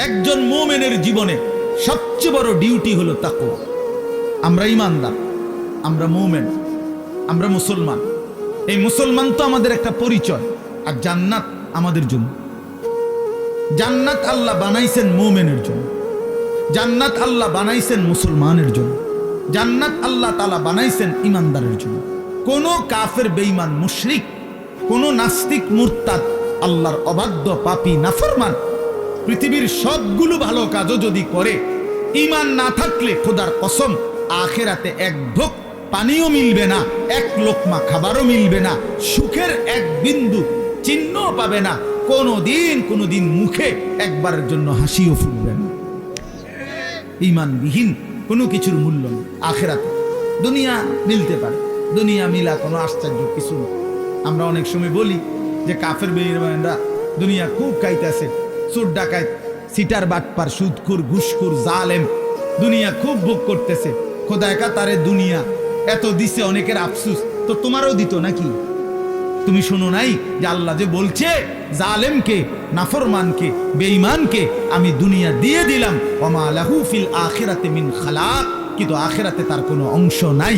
একজন মুমিনের জীবনে সবচেয়ে বড় ডিউটি হলো তাকওয়া। আমরা ঈমানদার, আমরা মুমিন, আমরা মুসলমান। এই মুসলমান তো আমাদের একটা পরিচয়, আর জান্নাত আমাদের জন্য। জান্নাত আল্লাহ বানাইছেন মুমিনের জন্য, জান্নাত আল্লাহ বানাইছেন মুসলমানের জন্য, জান্নাত আল্লাহ তাআলা বানাইছেন ঈমানদারের জন্য। কোন কাফের বেঈমান মুশরিক, কোন নাস্তিক মুরতাদ, আল্লাহর অবাধ্য পাপী নাফরমান পৃথিবীর সবগুলো ভালো কাজও যদি করে, ঈমান না থাকলে খোদার কসম আখিরাতে এক ঢোক পানিও মিলবে না, এক লোকমা খাবারও মিলবে না, সুখের এক বিন্দু চিহ্নও পাবে না, কোনোদিন মুখে একবারের জন্য হাসিও ফুটবে না। ঈমানবিহীন কোনো কিছুর মূল্য নেই আখিরাতে। দুনিয়া মিলতে পারে, দুনিয়া মিলা কোনো আশ্চর্য কিছু না। আমরা অনেক সময় বলি যে কাফের বেঈমানরা দুনিয়া খুব খাইতেছে, চোর ডাকাত, সিটার বাটপার, সুদখোর, ঘুষখোর, জালেম দুনিয়া খুব ভোগ করতেছে। খোদা একা তারে দুনিয়া এত দিছে, অনেকের আফসুস তো তোমারও দিত নাকি? তুমি শোনো নাই যে আল্লাহ যে বলছে জালেমকে, নাফরমানকে, বেঈমানকে আমি দুনিয়া দিয়ে দিলাম, ওয়া মা লাহু ফিল আখিরাতি মিন খালাক, কিন্তু আখিরাতে তার কোনো অংশ নাই।